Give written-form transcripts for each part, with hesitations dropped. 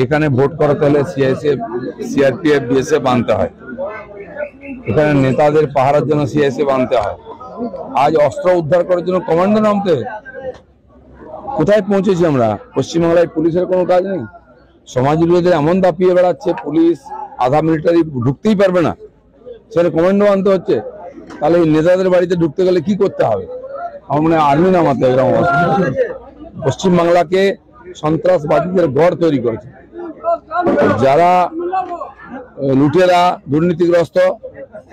এখানে ভোট করাতে হলে সিআরপিএফ বিএসএফ আনতে হয়, এখানে নেতাদের পাহারার জন্য সিআইএসএফ আনতে হয়। আজ অস্ত্র উদ্ধার করার জন্য কমান্ডো নামতে কোথায় পৌঁছেছি আমরা? পশ্চিমবাংলায় পুলিশের কোনো কাজ নেই, সমাজ বিরোধীদের এমন দাপিয়ে বেড়াচ্ছে, পুলিশ আধা মিলিটারি ঢুকতেই পারবে না, সেখানে কমান্ডো আনতে হচ্ছে। তাহলে এই নেতাদের বাড়িতে ঢুকতে গেলে কি করতে হবে? আমার মনে হয় আর্মি নামাতে এরকম অবস্থা। পশ্চিমবাংলাকে সন্ত্রাসবাদীদের গড় তৈরি করেছে, যারা লুটেরা দুর্নীতিগ্রস্ত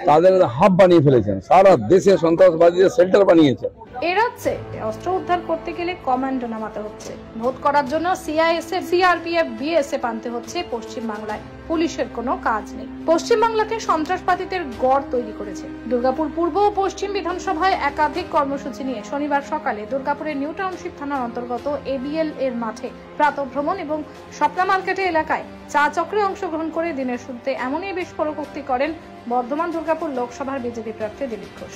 তাদের হাব বানিয়ে ফেলেছেন, সারা দেশে সন্ত্রাসবাদীদের সেন্টার বানিয়েছে। এ রাজ্যে অস্ত্র উদ্ধার করতে গেলে কমান্ডো নামাতে হচ্ছে, ভোট করার জন্য সিআইএসএফ সিআরপিএফ বিএসএফ আনতে হচ্ছে। পশ্চিমবাংলায় পুলিশের কোনো কাজ নেই, পশ্চিমবাংলাকে সন্ত্রাসবাদীদের গড় তৈরি করেছে। দুর্গাপুর পূর্ব ও পশ্চিম বিধানসভায় একাধিক কর্মসূচি নিয়ে শনিবার সকালে দুর্গাপুরের নিউ টাউনশিপ থানার অন্তর্গত এবিএল এর মাঠে প্রাতঃভ্রমণ এবং স্বপ্না মার্কেটে এলাকায় চা চক্রে অংশগ্রহণ করে দিনের শুরুতে এমনই বিস্ফোরক উক্তি করেন বর্ধমান দুর্গাপুর লোকসভার বিজেপি প্রার্থী দিলীপ ঘোষ।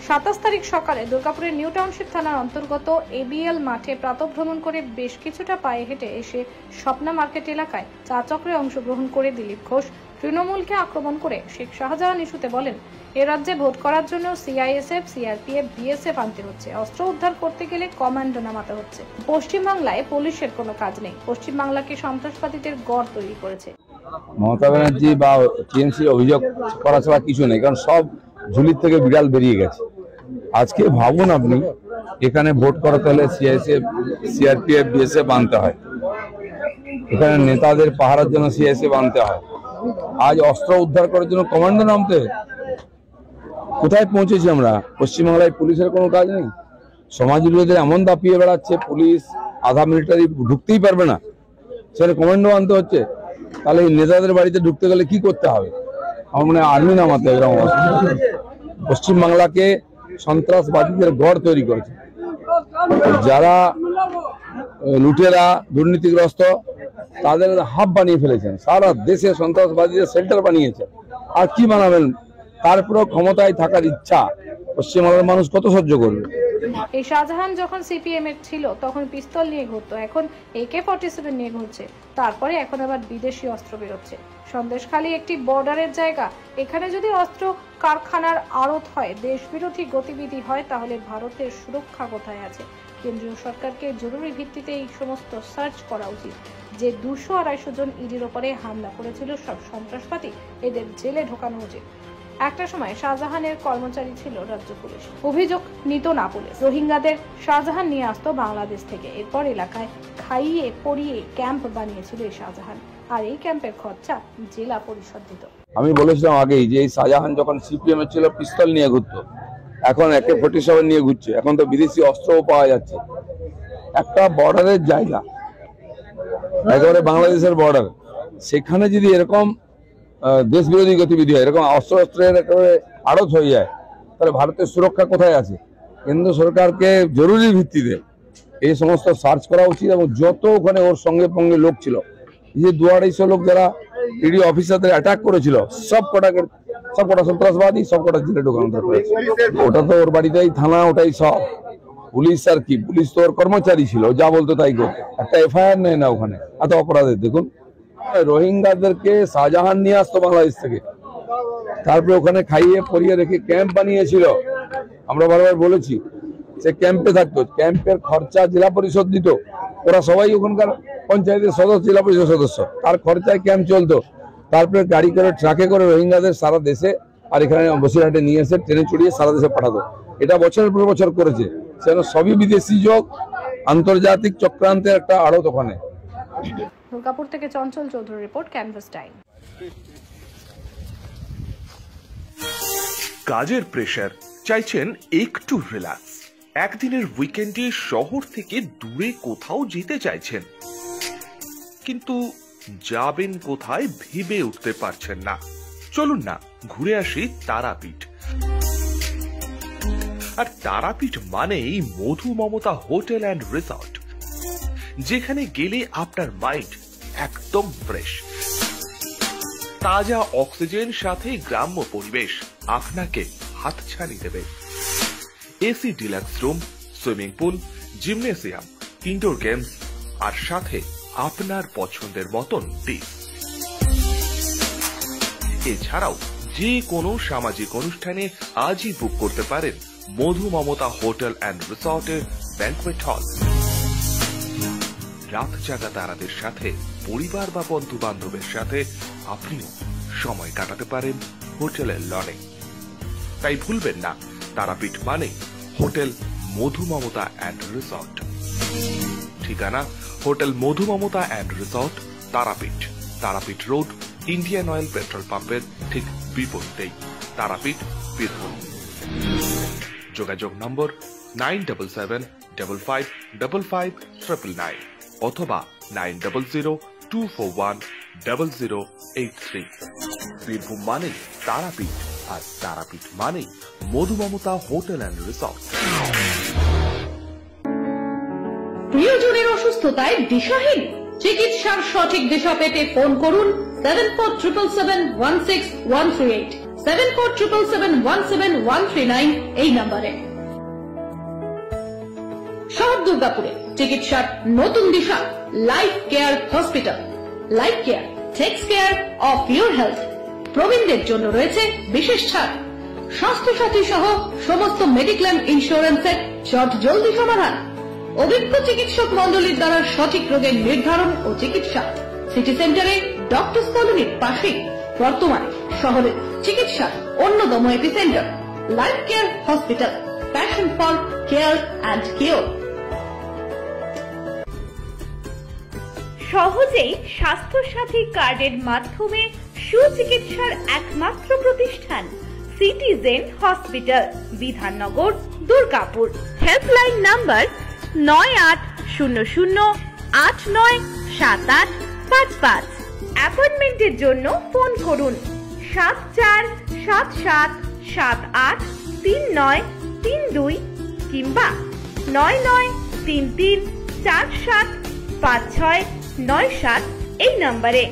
সাতাশ তারিখ সকালে দুর্গাপুরের নিউ টাউনশিপ থানার অন্তর্গত এবিএল মাঠে প্রাতঃভ্রমণ করে বেশ কিছুটা পায়ে হেঁটে এসে স্বপ্না মার্কেট এলাকায় চা চক্রে অংশগ্রহণ করে দিলীপ ঘোষ তৃণমূলকে আক্রমণ করে শেখ শাহজাহান ইস্যুতে বলেন, এ রাজ্যে ভোট করার জন্য সিআইএসএফ সিআরপিএফ বিএসএফ আনতে হচ্ছে, অস্ত্র উদ্ধার করতে গেলে কমান্ডো নামাতে হচ্ছে। পশ্চিমবাংলায় পুলিশের কোনো কাজ নেই, পশ্চিমবাংলাকে সন্ত্রাসবাদীদের গড় তৈরি করেছে। মমতা ব্যানার্জি বা টিএমসির অভিযোগ করা ছাড়া কিছু নেই, কারণ সব ঝুলির থেকে বিড়াল বেরিয়ে গেছে। আজকে ভাবুন আপনি, এখানে ভোট করাতে হলে সিআইএসএফ সিআরপিএফ বিএসএফ আনতে হয়, এখানে নেতাদের পাহারার জন্য সিআইএসএফ আনতে হয়। আজ অস্ত্র উদ্ধার করার জন্য কমান্ডো নামতে কোথায় পৌঁছেছি আমরা? পশ্চিমবাংলায় পুলিশের কোনো কাজ নেই, সমাজ বিরোধীদের এমন দাপিয়ে বেড়াচ্ছে, পুলিশ আধা মিলিটারি ঢুকতেই পারবে না, সেখানে কমান্ডো আনতে হচ্ছে। তাহলে এই নেতাদের বাড়িতে ঢুকতে গেলে কি করতে হবে? আমার মনে হয় আর্মি নামাতে এরকম অবস্থা। পশ্চিমবাংলাকে সন্ত্রাসবাদীদের গড় তৈরি করেছে, যারা লুটেরা দুর্নীতিগ্রস্ত তাদের হাব বানিয়ে ফেলেছেন, সারা দেশে সন্ত্রাসবাদীদের সেন্টার বানিয়েছে। আর কি বানাবেন? তারপরেও ক্ষমতায় থাকার ইচ্ছা পশ্চিমবাংলার মানুষ কত সহ্য করবে? এই শাহজাহান যখন সিপিএম এর ছিল তখন পিস্তল নিয়ে ঘুরতো, এখন AK-47 নিয়ে ঘুরছে। তারপরে এখন আবার বিদেশি অস্ত্র বেরোচ্ছে। সন্দেশখালী একটি বর্ডারের জায়গা, এখানে যদি অস্ত্র কারখানার আড়ত হয়, দেশবিরোধী গতিবিধি হয়, তাহলে ভারতের সুরক্ষা কোথায় আছে? কেন্দ্রীয় সরকারকে জরুরি ভিত্তিতে এই সমস্ত সার্চ করা উচিত। যে 200-250 জন ইডির ওপরে হামলা করেছিল সব সন্ত্রাসবাদী, এদের জেলে ঢোকানো উচিত। একটা সময় শাহজাহানের কর্মচারী ছিল রাজ্য পুলিশ, অভিযোগ নিত না পুলিশ। রোহিঙ্গাদের শাহজাহান নিয়ে আসতো বাংলাদেশ থেকে, এরপর এলাকায় খাইয়ে পরিয়ে ক্যাম্প বানিয়েছিল এই শাহজাহান, আর এই ক্যাম্পের খরচা জেলা পরিষদ দিত। আমি বলেছিলাম আগেই যে এই শাহজাহান যখন সিপিএম এর ছিল পিস্তল নিয়ে ঘুরতো, এখন AK-47 নিয়ে ঘুরছে। এখন তো বিদেশি অস্ত্রও পাওয়া যাচ্ছে। একটা বর্ডারের জায়গা, একেবারে বাংলাদেশের বর্ডার, সেখানে যদি এরকম দেশ বিরোধী গতিবিধি হয়, এরকম অস্ত্রের একেবারে আড়ত হয়ে যায়, তাহলে ভারতের সুরক্ষা কোথায় আছে? কেন্দ্র সরকারকে জরুরি ভিত্তিতে এই সমস্ত সার্চ করা উচিত। এবং যত ওখানে ওর সঙ্গে সঙ্গে লোক ছিল, এই যে 200-250 লোক যারা ইডি অফিসারদের অ্যাটাক করেছিল, সব কটা সন্ত্রাসবাদী, সব কটা জেলে ঢোকানো দরকার। ওটা তো ওর বাড়িতেই থানা, ওটাই সব পুলিশ। আর কি, পুলিশ তো ওর কর্মচারী ছিল, যা বলতো তাই করতো। একটা FIR নেয় না ওখানে এত অপরাধের। দেখুন, রোহিঙ্গাদেরকে শাহজাহান নিয়ে আসতো বাংলাদেশ থেকে, তারপরে ওখানে খাইয়ে পরিয়ে রেখে ক্যাম্প বানিয়েছিল। আমরা বারবার বলেছি, সে ক্যাম্পে থাকতো, ক্যাম্পের খরচা জেলা পরিষদ দিত। ওরা সবাই ওখানকার পঞ্চায়েতের সদস্য, জেলা পরিষদ সদস্য, তার খরচায় ক্যাম্প চলতো। তারপরে গাড়ি করে, ট্রাকে করে রোহিঙ্গাদের সারা দেশে আর এখানে বসিরহাটে নিয়ে এসে ট্রেনে চড়িয়ে সারা দেশে পাঠাতো। এটা বছরের পর বছর করেছে। সেখানে সবই বিদেশি যোগ, আন্তর্জাতিক চক্রান্তের একটা আড়ত ওখানে। দুর্গাপুর থেকে Chanchal Chowdhury report, canvas time. কাজের প্রেসার, চাইছেন একটু রিল্যাক্স, একদিনের উইকেন্ডে শহর থেকে দূরে কোথাও যেতে চাইছেন, কিন্তু যাবেন কোথায় ভেবে উঠতে পারছেন না। চলুন না ঘুরে আসি তারাপীঠ। আর তারাপীঠ মানেই মধু মমতা হোটেল অ্যান্ড রিসর্ট, যেখানে গেলে আপনার মাইন্ড একদম ফ্রেশ। তাজা অক্সিজেন সাথে গ্রাম্য পরিবেশ আপনাকে হাতছানি দেবে। AC deluxe room, swimming pool, gymnasium, indoor games আর সাথে আপনার পছন্দের মতন ডিশ। এছাড়াও যে কোনো সামাজিক অনুষ্ঠানে আজই বুক করতে পারেন মধু মমতা হোটেল অ্যান্ড রিসর্টের ব্যাংকুয়েট হল। রাত জাগা তারাদের সাথে, পরিবার বা বন্ধু বান্ধবের সাথে আপনিও সময় কাটাতে পারেন হোটেলের লনে। তাই ভুলবেন না, তারাপীঠ মানে hotel Madhu Mamata and resort. ঠিকানা hotel Madhu Mamata and resort, Tarapith, Tarapith road, Indian oil petrol পাম্পের ঠিক বিপরীতেই, তারাপীঠ, বীরভূম। যোগাযোগ নম্বর 9775555599 অথবা 9002410083। বীরভূম মানেই তারাপীঠ, আর তারাপীঠ মানেই মধু মমতা হোটেল অ্যান্ড রিসর্ট। প্রিয়জনের অসুস্থতায় দিশাহীন, চিকিৎসার সঠিক দিশা পেতে ফোন করুন 7477716138, 7477717139 এই নম্বরে। শহর দুর্গাপুরে চিকিৎসার নতুন দিশা life care hospital. Life care takes care of your health. প্রবীণদের জন্য রয়েছে বিশেষ ছাড়। স্বাস্থ্য সাথী সহ সমস্ত মেডিক্লেম ইন্স্যুরেন্সের চট জলদি সমাধান। অভিজ্ঞ চিকিৎসক মন্ডলীর দ্বারা সঠিক রোগের নির্ধারণ ও চিকিৎসা। সিটি সেন্টারে ডক্টরস কলোনির পাশেই বর্তমানে শহরের চিকিৎসার অন্যতম epicentre life care hospital, passion for care and cure. সহজেই স্বাস্থ্যসাথী কার্ডের মাধ্যমে সুচিকিৎসার একমাত্র প্রতিষ্ঠান citizen hospital, Bidhannagar, Durgapur. Helpline number 9800897855। অ্যাপয়েন্টমেন্টের জন্য ফোন করুন 7477783932 কিংবা 9933475697 এই নম্বরে।